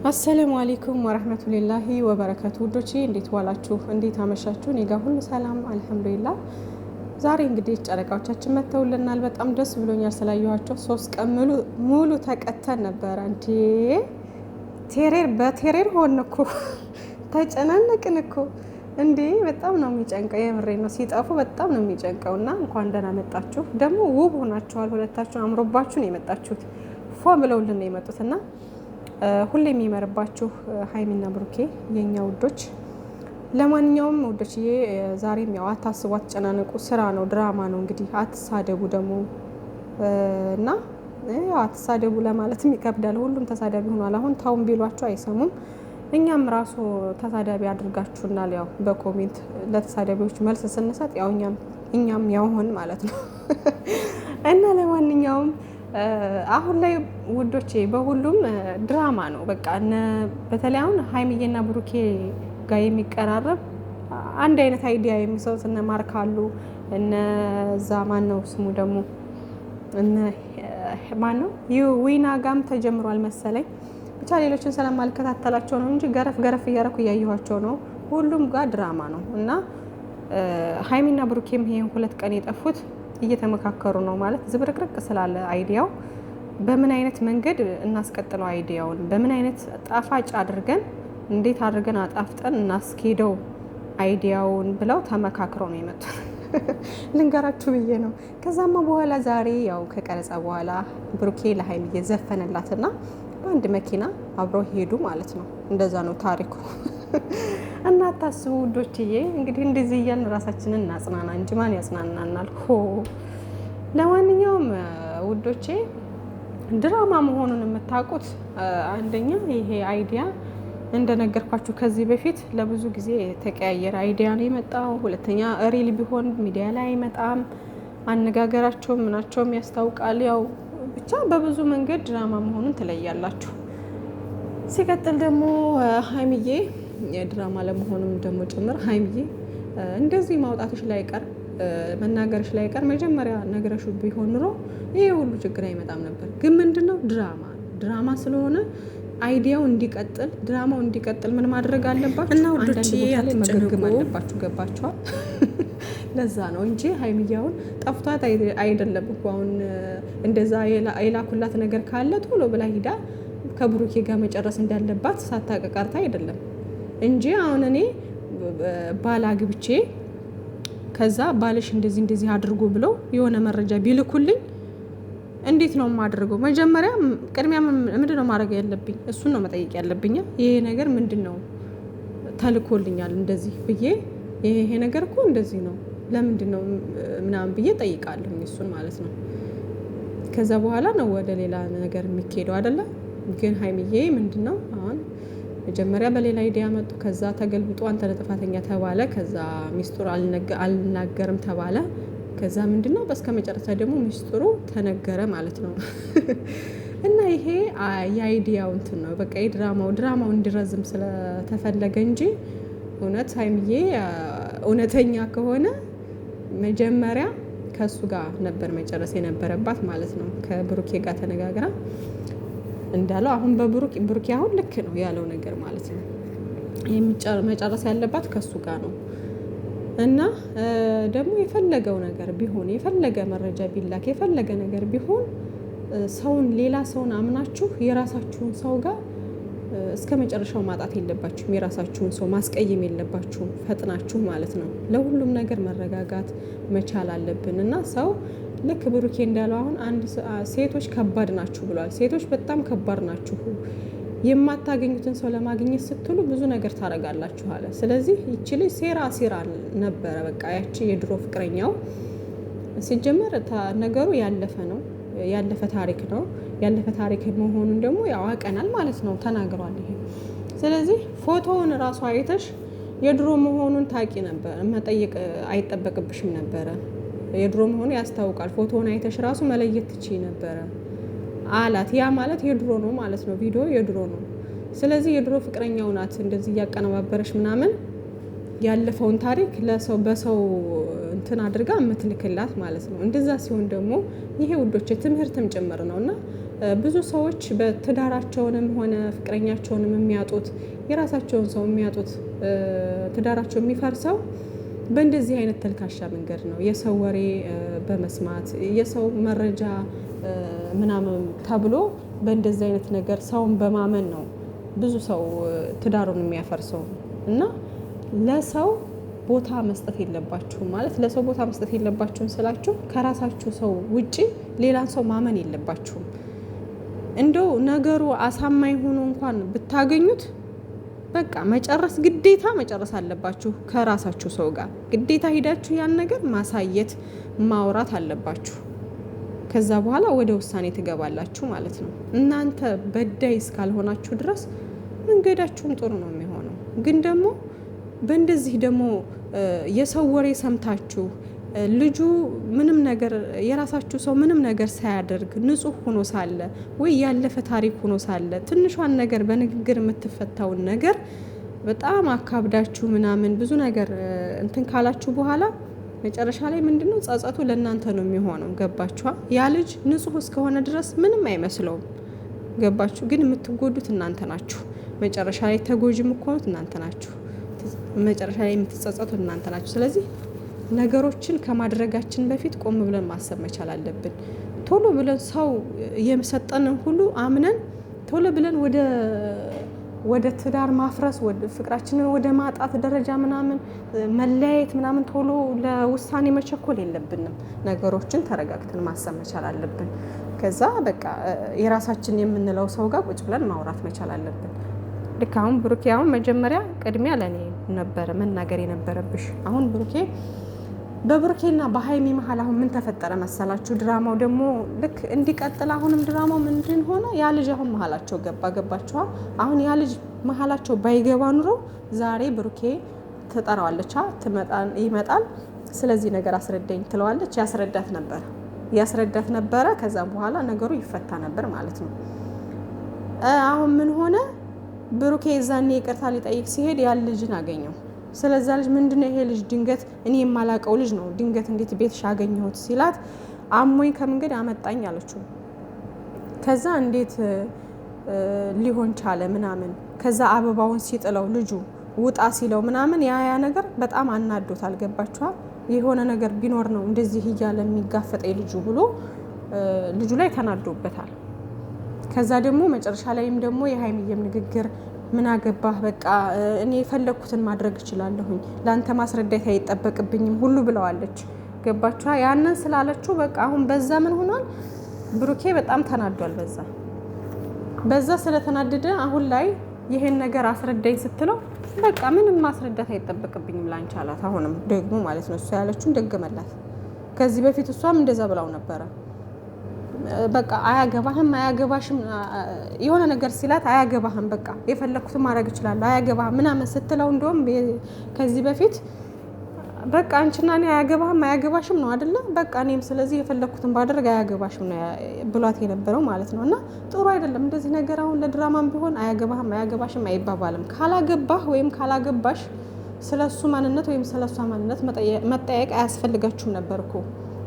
አሰላሙ አለይኩም ወራህመቱላሂ ወበረካቱ። ውዶቼ እንዴት ዋላችሁ? እንዴት አመሻችሁ? እኔ ጋር ሁሉ ሰላም አልሐምዱሊላህ። ዛሬ እንግዲህ ጨረቃዎቻችን መተውልናል። በጣም ደስ ብሎኛል ስላየኋቸው። 3 ቀን ሙሉ ተቀተን ነበረ። እንዴ በቴሬር ሆን እኮ ተጨናነቅን እኮ እንዴ። በጣም ነው የሚጨንቀው፣ የምሬ ነው። ሲጠፉ በጣም ነው የሚጨንቀው። እና እንኳን ደህና መጣችሁ። ደግሞ ውብ ሆናችኋል። ሁለታችሁ አምሮባችሁ ነው የመጣችሁት። ፏ ብለውልን ነው የመጡትና ሁሌ የሚመርባችሁ ሀይሚና ብሩኬ የኛ ውዶች። ለማንኛውም ውዶችዬ ዛሬም ያው አታስቡ፣ አትጨናነቁ። ስራ ነው፣ ድራማ ነው። እንግዲህ አትሳደቡ ደግሞ እና ያው አትሳደቡ ለማለትም ይከብዳል። ሁሉም ተሳዳቢ ሆኗል። አሁን ታውን ቢሏቸው አይሰሙም። እኛም ራሱ ተሳዳቢ አድርጋችሁናል። ያው በኮሜንት ለተሳዳቢዎች መልስ ስንሰጥ ያው እኛም ያው ሆን ማለት ነው እና ለማንኛውም አሁን ላይ ውዶቼ በሁሉም ድራማ ነው። በቃ በተለይ አሁን ሀይሚዬና ብሩኬ ጋር የሚቀራረብ አንድ አይነት አይዲያ የሚሰሩት እነ ማርክ አሉ። እነዛ ማን ነው ስሙ ደግሞ ማን ነው ዊና ጋም ተጀምሯል መሰለኝ። ብቻ ሌሎችን ስለማልከታተላቸው ነው እንጂ ገረፍ እያረኩ እያየኋቸው ነው። ሁሉም ጋር ድራማ ነው እና ሀይሚና ብሩኬም ይሄን 2 ቀን የጠፉት እየተመካከሩ ነው ማለት ዝብርቅርቅ ስላለ አይዲያው በምን አይነት መንገድ እናስቀጥለው፣ አይዲያውን በምን አይነት ጣፋጭ አድርገን እንዴት አድርገን አጣፍጠን እናስኬደው አይዲያውን ብለው ተመካክረው ነው የመጡት። ልንገራችሁ ብዬ ነው። ከዛማ በኋላ ዛሬ ያው ከቀረጻ በኋላ ብሩኬ ለሀይሚ እየዘፈነላትና በአንድ መኪና አብረው ሄዱ ማለት ነው። እንደዛ ነው ታሪኩ። እና አታስቡ ውዶችዬ፣ እንግዲህ እንደዚህ እያልን ራሳችንን እናጽናና እንጂ ማን ያጽናናናል? ለማንኛውም ውዶቼ ድራማ መሆኑን የምታውቁት አንደኛ ይሄ አይዲያ እንደነገርኳችሁ ከዚህ በፊት ለብዙ ጊዜ የተቀያየረ አይዲያ ነው የመጣው። ሁለተኛ ሪል ቢሆን ሚዲያ ላይ አይመጣም። አነጋገራቸው ምናቸውም ያስታውቃል። ያው ብቻ በብዙ መንገድ ድራማ መሆኑን ትለያላችሁ። ሲቀጥል ደግሞ ሀይሚዬ የድራማ ለመሆኑም ደግሞ ጭምር ሀይሚዬ እንደዚህ ማውጣትሽ ላይ ቀር መናገርሽ ላይ ቀር መጀመሪያ ነገረሹ ቢሆን ኑሮ ይሄ ሁሉ ችግር አይመጣም ነበር። ግን ምንድነው ድራማ ስለሆነ አይዲያው እንዲቀጥል ድራማው እንዲቀጥል ምን ማድረግ አለባችሁ? እና ውዶች መገገም አለባችሁ። ገባችኋል? ለዛ ነው እንጂ ሀይሚያውን ጠፍቷት አይደለም እኮ። አሁን እንደዛ የላኩላት ነገር ካለ ቶሎ ብላ ሂዳ ከብሩኬ ጋር መጨረስ እንዳለባት ሳታቀቃርታ አይደለም እንጂ አሁን እኔ ባል አግብቼ ከዛ ባልሽ እንደዚህ አድርጎ ብለው የሆነ መረጃ ቢልኩልኝ እንዴት ነው የማደርገው? መጀመሪያ ቅድሚያ ምንድነው ማድረግ ያለብኝ? እሱን ነው መጠየቅ ያለብኝ። ይሄ ነገር ምንድነው ተልኮልኛል እንደዚህ ብዬ ይሄ ነገር እኮ እንደዚህ ነው ለምንድነው ምናምን ብዬ ጠይቃለሁ፣ እሱን ማለት ነው። ከዛ በኋላ ነው ወደ ሌላ ነገር የሚኬደው አይደለ? ግን ሀይሚዬ ምንድነው አሁን መጀመሪያ በሌላ አይዲያ መጡ። ከዛ ተገልብጦ አንተ ለጥፋተኛ ተባለ። ከዛ ሚስጥሩ አልናገርም ተባለ። ከዛ ምንድነው በስከ መጨረሻ ደግሞ ሚስጥሩ ተነገረ ማለት ነው። እና ይሄ የአይዲያው እንትን ነው በቃ ድራማው እንዲረዝም ስለተፈለገ እንጂ እውነት ሀይሚዬ እውነተኛ ከሆነ መጀመሪያ ከሱ ጋር ነበር መጨረስ የነበረባት ማለት ነው። ከብሩኬ ጋር ተነጋግራ እንዳለው አሁን ብሩኬ አሁን ልክ ነው ያለው ነገር ማለት ነው። መጨረስ ያለባት ከሱ ጋር ነው። እና ደግሞ የፈለገው ነገር ቢሆን የፈለገ መረጃ ቢላክ የፈለገ ነገር ቢሆን ሌላ ሰውን አምናችሁ የራሳችሁን ሰው ጋር እስከ መጨረሻው ማጣት የለባችሁም። የራሳችሁን ሰው ማስቀየም የለባችሁም ፈጥናችሁ ማለት ነው። ለሁሉም ነገር መረጋጋት መቻል አለብን። እና ሰው ልክ ብሩኬ እንዳለው አሁን ሴቶች ከባድ ናችሁ ብሏል። ሴቶች በጣም ከባድ ናችሁ፣ የማታገኙትን ሰው ለማግኘት ስትሉ ብዙ ነገር ታረጋላችሁ አለ። ስለዚህ ይቺ ልጅ ሴራ ነበረ። በቃ ያቺ የድሮ ፍቅረኛው ሲጀመር ነገሩ ያለፈ ነው፣ ያለፈ ታሪክ ነው። ያለፈ ታሪክ መሆኑን ደግሞ ያዋቀናል ማለት ነው፣ ተናግሯል ይሄ። ስለዚህ ፎቶውን ራሱ አይተሽ የድሮ መሆኑን ታቂ ነበር፣ መጠየቅ አይጠበቅብሽም ነበረ። የድሮ መሆኑ ያስታውቃል። ፎቶውን አይተሽ ራሱ መለየት ትችይ ነበረ አላት። ያ ማለት የድሮ ነው ማለት ነው፣ ቪዲዮ የድሮ ነው። ስለዚህ የድሮ ፍቅረኛው ናት እንደዚህ እያቀነባበረሽ ምናምን ያለፈውን ታሪክ በሰው እንትን አድርጋ የምትልክላት ማለት ነው። እንደዛ ሲሆን ደግሞ ይሄ ውዶች ትምህርትም ጭምር ነውና ብዙ ሰዎች በትዳራቸውንም ሆነ ፍቅረኛቸውንም የሚያጡት የራሳቸውን ሰው የሚያጡት ትዳራቸው የሚፈርሰው በእንደዚህ አይነት ተልካሻ መንገድ ነው። የሰው ወሬ በመስማት የሰው መረጃ ምናምን ተብሎ በእንደዚህ አይነት ነገር ሰውን በማመን ነው ብዙ ሰው ትዳሩን የሚያፈርሰው። እና ለሰው ቦታ መስጠት የለባችሁም ማለት ለሰው ቦታ መስጠት የለባችሁም ስላችሁ ከራሳችሁ ሰው ውጪ ሌላን ሰው ማመን የለባችሁም። እንደው ነገሩ አሳማኝ ሆኖ እንኳን ብታገኙት በቃ መጨረስ ግዴታ መጨረስ አለባችሁ። ከራሳችሁ ሰው ጋር ግዴታ ሄዳችሁ ያን ነገር ማሳየት ማውራት አለባችሁ። ከዛ በኋላ ወደ ውሳኔ ትገባላችሁ ማለት ነው። እናንተ በዳይ እስካልሆናችሁ ድረስ መንገዳችሁም ጥሩ ነው የሚሆነው። ግን ደግሞ በእንደዚህ ደግሞ የሰው ወሬ ሰምታችሁ ልጁ ምንም ነገር የራሳችሁ ሰው ምንም ነገር ሳያደርግ ንጹህ ሆኖ ሳለ ወይ ያለፈ ታሪክ ሆኖ ሳለ ትንሿን ነገር በንግግር የምትፈታውን ነገር በጣም አካብዳችሁ ምናምን ብዙ ነገር እንትን ካላችሁ በኋላ መጨረሻ ላይ ምንድነው ጸጸቱ ለእናንተ ነው የሚሆነው። ገባችኋ? ያ ልጅ ንጹህ እስከሆነ ድረስ ምንም አይመስለውም። ገባችሁ? ግን የምትጎዱት እናንተ ናችሁ። መጨረሻ ላይ ተጎጂም እኮ እናንተ ናችሁ። መጨረሻ ላይ የምትጸጸቱት እናንተ ናችሁ። ስለዚህ ነገሮችን ከማድረጋችን በፊት ቆም ብለን ማሰብ መቻል አለብን። ቶሎ ብለን ሰው የሰጠንን ሁሉ አምነን ቶሎ ብለን ወደ ትዳር ማፍረስ ፍቅራችንን ወደ ማጣት ደረጃ ምናምን መለያየት ምናምን ቶሎ ለውሳኔ መቸኮል የለብንም። ነገሮችን ተረጋግተን ማሰብ መቻል አለብን። ከዛ በቃ የራሳችን የምንለው ሰው ጋር ቁጭ ብለን ማውራት መቻል አለብን። ልክ አሁን ብሩኬ አሁን መጀመሪያ ቅድሚያ ለኔ ነበረ መናገር የነበረብሽ። አሁን በብሩኬና በሀይሚ መሀል አሁን ምን ተፈጠረ መሰላችሁ? ድራማው ደግሞ ልክ እንዲቀጥል አሁንም ድራማው ምንድን ሆነ? ያ ልጅ አሁን መሀላቸው ገባችኋ? አሁን ያ ልጅ መሀላቸው ባይገባ ኑሮ ዛሬ ብሩኬ ትጠራዋለች፣ ይመጣል። ስለዚህ ነገር አስረዳኝ ትለዋለች። ያስረዳት ነበረ። ከዛ በኋላ ነገሩ ይፈታ ነበር ማለት ነው። አሁን ምን ሆነ? ብሩኬ ዛኔ ይቅርታ ሊጠይቅ ሲሄድ ያ ልጅን አገኘው። ስለዛ ልጅ ምንድነው ይሄ ልጅ ድንገት እኔ የማላቀው ልጅ ነው ድንገት እንዴት ቤትሽ አገኘሁት ሲላት አሞኝ ከመንገድ አመጣኝ አለችው። ከዛ እንዴት ሊሆን ቻለ ምናምን ከዛ አበባውን ሲጥለው ልጁ ውጣ ሲለው ምናምን ያ ነገር በጣም አናዶታል። ገባችኋል? የሆነ ነገር ቢኖር ነው እንደዚህ እያለ የሚጋፈጠኝ ልጁ ብሎ ልጁ ላይ ተናዶበታል። ከዛ ደግሞ መጨረሻ ላይም ደግሞ የሀይሚዬም ንግግር ምን አገባህ በቃ እኔ የፈለኩትን ማድረግ እችላለሁኝ ለአንተ ማስረዳት አይጠበቅብኝም ሁሉ ብለዋለች። ገባችኋ? ያንን ስላለችው በቃ አሁን በዛ ምን ሆኗል? ብሩኬ በጣም ተናዷል። በዛ ስለተናደደ አሁን ላይ ይሄን ነገር አስረዳኝ ስትለው በቃ ምንም ማስረዳት አይጠበቅብኝም ላንቺ አላት። አሁንም ደግሞ ማለት ነው እሷ ያለችውን ደገመላት። ከዚህ በፊት እሷም እንደዛ ብላው ነበረ። በቃ አያገባህም አያገባሽም የሆነ ነገር ሲላት አያገባህም በቃ የፈለኩትን ማድረግ እችላለሁ አያገባህም ምናምን ስትለው እንደውም ከዚህ በፊት በቃ አንቺና እኔ አያገባሽም ነው አይደለ? በቃ እኔም ስለዚህ የፈለኩትን ባደረግ አያገባሽም ነው ብሏት የነበረው ማለት ነው። እና ጥሩ አይደለም እንደዚህ ነገር። አሁን ለድራማም ቢሆን አያገባሽም አይባባልም። ካላገባህ ወይም ካላገባሽ ስለሱ ማንነት ወይም ስለሷ ማንነት መጠየቅ አያስፈልጋችሁም ነበር እኮ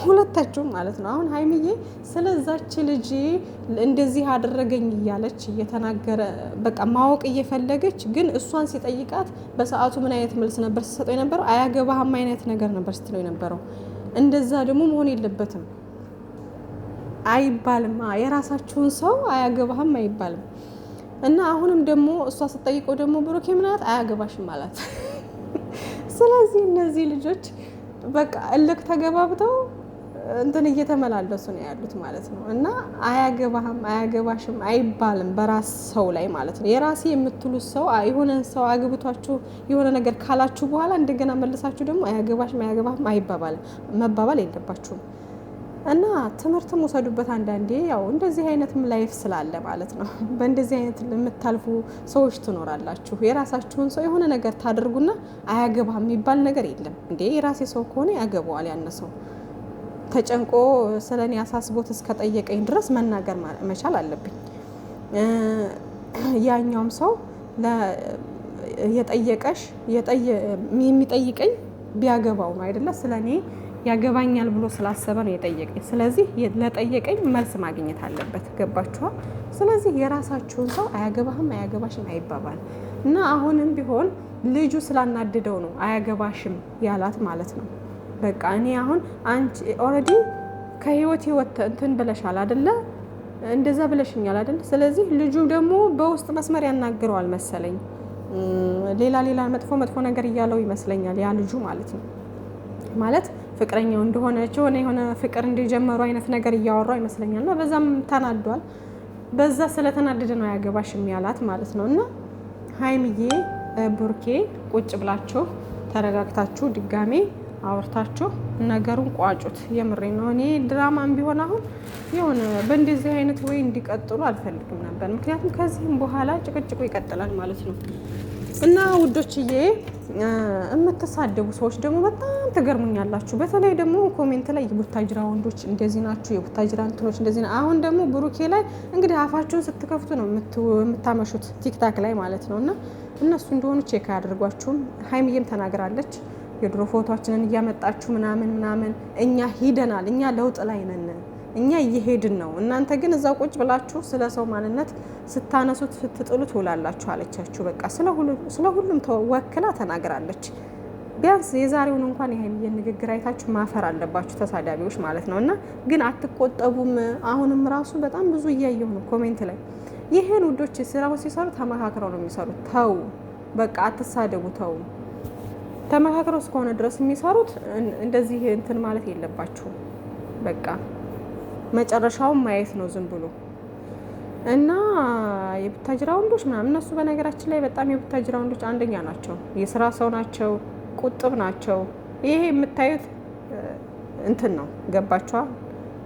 ሁለታችሁም ማለት ነው። አሁን ሀይሚዬ ስለዛች ልጅ እንደዚህ አደረገኝ እያለች እየተናገረ በቃ ማወቅ እየፈለገች ግን እሷን ሲጠይቃት በሰዓቱ ምን አይነት መልስ ነበር ስትሰጠው የነበረው? አያገባህም አይነት ነገር ነበር ስትለው የነበረው። እንደዛ ደግሞ መሆን የለበትም አይባልም። የራሳችሁን ሰው አያገባህም አይባልም። እና አሁንም ደግሞ እሷ ስትጠይቀው ደግሞ ብሩኬ ምናት አያገባሽም ማለት ስለዚህ እነዚህ ልጆች በቃ እልክ ተገባብተው እንትን እየተመላለሱ ነው ያሉት ማለት ነው። እና አያገባሽም አይባልም በራስ ሰው ላይ ማለት ነው። የራሴ የምትሉት ሰው የሆነን ሰው አግብቷችሁ የሆነ ነገር ካላችሁ በኋላ እንደገና መልሳችሁ ደግሞ አያገባሽም አይባባልም መባባል የለባችሁም። እና ትምህርትም ወሰዱበት። አንዳንዴ ያው እንደዚህ አይነት ላይፍ ስላለ ማለት ነው በእንደዚህ አይነት የምታልፉ ሰዎች ትኖራላችሁ። የራሳችሁን ሰው የሆነ ነገር ታደርጉና አያገባህም የሚባል ነገር የለም እንዴ። የራሴ ሰው ከሆነ ያገባዋል። ያነሰው ተጨንቆ ስለኔ አሳስቦት እስከጠየቀኝ ድረስ መናገር መቻል አለብኝ። ያኛውም ሰው የሚጠይቀኝ ቢያገባው ነው አይደለ? ስለኔ ያገባኛል ብሎ ስላሰበ ነው የጠየቀኝ። ስለዚህ ለጠየቀኝ መልስ ማግኘት አለበት። ገባችኋል? ስለዚህ የራሳችሁን ሰው አያገባህም አያገባሽም አይባባል እና አሁንም ቢሆን ልጁ ስላናደደው ነው አያገባሽም ያላት ማለት ነው። በቃ እኔ አሁን አንቺ ኦልሬዲ ከህይወት እንትን ብለሻል አይደለ? እንደዛ ብለሽኛል አይደል? ስለዚህ ልጁ ደግሞ በውስጥ መስመር ያናግረዋል መሰለኝ። ሌላ መጥፎ ነገር እያለው ይመስለኛል ያ ልጁ ማለት ነው። ማለት ፍቅረኛው እንደሆነች የሆነ ፍቅር እንደጀመሩ አይነት ነገር እያወራው ይመስለኛል። እና በዛም ተናዷል። በዛ ስለተናደደ ነው አያገባሽም ያላት ማለት ነው። እና ሀይሚዬ ቡርኬ ቁጭ ብላችሁ ተረጋግታችሁ ድጋሜ አውርታችሁ ነገሩን ቋጩት። የምሬ ነው። እኔ ድራማም ቢሆን አሁን የሆነ በእንደዚህ አይነት ወይ እንዲቀጥሉ አልፈልግም ነበር። ምክንያቱም ከዚህም በኋላ ጭቅጭቁ ይቀጥላል ማለት ነው። እና ውዶችዬ የምትሳደቡ ሰዎች ደግሞ በጣም ትገርሙኛላችሁ። በተለይ ደግሞ ኮሜንት ላይ የቡታጅራ ወንዶች እንደዚህ ናችሁ፣ የቡታጅራ እንትኖች እንደዚህ ነው። አሁን ደግሞ ብሩኬ ላይ እንግዲህ አፋችሁን ስትከፍቱ ነው የምታመሹት ቲክታክ ላይ ማለት ነው። እና እነሱ እንደሆኑ ቼክ አያደርጓችሁም። ሀይሚዬም ተናግራለች የድሮ ፎቶችንን እያመጣችሁ ምናምን እኛ ሂደናል፣ እኛ ለውጥ ላይ ነን፣ እኛ እየሄድን ነው። እናንተ ግን እዛው ቁጭ ብላችሁ ስለ ሰው ማንነት ስታነሱት ስትጥሉ ትውላላችሁ አለቻችሁ። በቃ ስለ ሁሉም ተወክላ ተናግራለች። ቢያንስ የዛሬውን እንኳን የሀይሚዬን ንግግር አይታችሁ ማፈር አለባችሁ ተሳዳቢዎች ማለት ነው። እና ግን አትቆጠቡም። አሁንም ራሱ በጣም ብዙ እያየሁ ነው ኮሜንት ላይ ይሄን ውዶች ስራውን ሲሰሩ ተመካክረው ነው የሚሰሩት። ተው በቃ አትሳደቡ፣ ተው ተመካክረው እስከሆነ ድረስ የሚሰሩት እንደዚህ እንትን ማለት የለባችሁም። በቃ መጨረሻውን ማየት ነው ዝም ብሎ እና የቡታጅራ ወንዶች ምናምን እነሱ በነገራችን ላይ በጣም የቡታጅራ ወንዶች አንደኛ ናቸው። የስራ ሰው ናቸው፣ ቁጥብ ናቸው። ይሄ የምታዩት እንትን ነው ገባችኋል?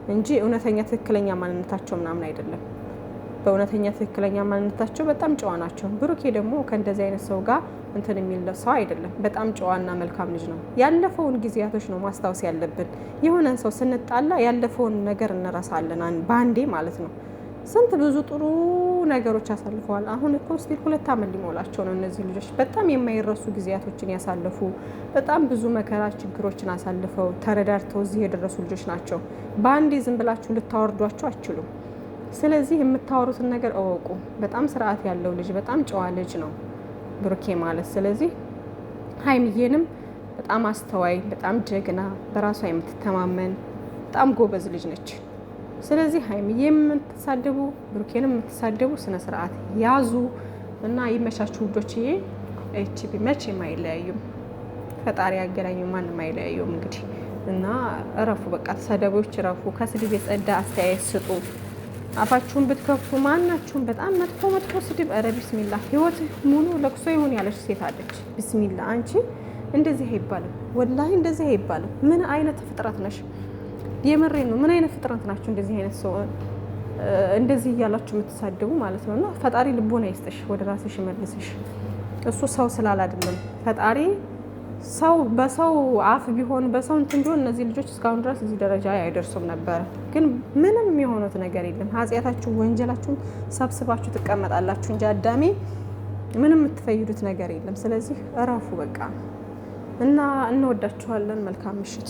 እንጂ እውነተኛ ትክክለኛ ማንነታቸው ምናምን አይደለም። በእውነተኛ ትክክለኛ ማንነታቸው በጣም ጨዋ ናቸው። ብሩኬ ደግሞ ከእንደዚህ አይነት ሰው ጋር እንትን የሚል ሰው አይደለም። በጣም ጨዋና መልካም ልጅ ነው። ያለፈውን ጊዜያቶች ነው ማስታወስ ያለብን። የሆነን ሰው ስንጣላ ያለፈውን ነገር እንረሳለን በአንዴ ማለት ነው። ስንት ብዙ ጥሩ ነገሮች አሳልፈዋል። አሁን እኮ ስቲል 2 ዓመት ሊሞላቸው ነው እነዚህ ልጆች። በጣም የማይረሱ ጊዜያቶችን ያሳለፉ፣ በጣም ብዙ መከራ ችግሮችን አሳልፈው ተረዳድተው እዚህ የደረሱ ልጆች ናቸው። በአንዴ ዝም ብላችሁ ልታወርዷቸው አትችሉም። ስለዚህ የምታወሩትን ነገር እወቁ። በጣም ስርዓት ያለው ልጅ፣ በጣም ጨዋ ልጅ ነው ብሩኬ ማለት። ስለዚህ ሀይሚዬንም በጣም አስተዋይ፣ በጣም ጀግና፣ በራሷ የምትተማመን በጣም ጎበዝ ልጅ ነች። ስለዚህ ሀይሚዬም የምትሳደቡ ብሩኬንም የምትሳደቡ ስነ ስርዓት ያዙ እና ይመቻችሁ ውዶችዬ። እቺ መቼም አይለያዩም፣ ፈጣሪ ያገናኙ፣ ማንም አይለያዩም እንግዲህ እና እረፉ። በቃ ተሳዳቢዎች እረፉ። ከስድብ የጸዳ አስተያየት ስጡ። አፋችሁን ብትከፍቱ ማናችሁም በጣም መጥፎ ስድብ፣ ኧረ ቢስሚላ ህይወት ሙሉ ለቅሶ ይሁን ያለች ሴት አለች። ቢስሚላ አንቺ እንደዚህ አይባልም፣ ወላሂ እንደዚህ አይባልም። ምን አይነት ፍጥረት ነሽ? የምሬ ነው። ምን አይነት ፍጥረት ናችሁ? እንደዚህ አይነት ሰው እንደዚህ እያላችሁ የምትሳደቡ ማለት ነው። እና ፈጣሪ ልቦና ይስጥሽ፣ ወደ ራስሽ መልስሽ። እሱ ሰው ስላል አይደለም ፈጣሪ ሰው በሰው አፍ ቢሆን በሰው እንትን ቢሆን እነዚህ ልጆች እስካሁን ድረስ እዚህ ደረጃ አይደርሱም ነበር። ግን ምንም የሆኑት ነገር የለም። ኃጢአታችሁ ወንጀላችሁን ሰብስባችሁ ትቀመጣላችሁ እንጂ አዳሜ ምንም የምትፈይዱት ነገር የለም። ስለዚህ እረፉ በቃ እና እንወዳችኋለን። መልካም ምሽት።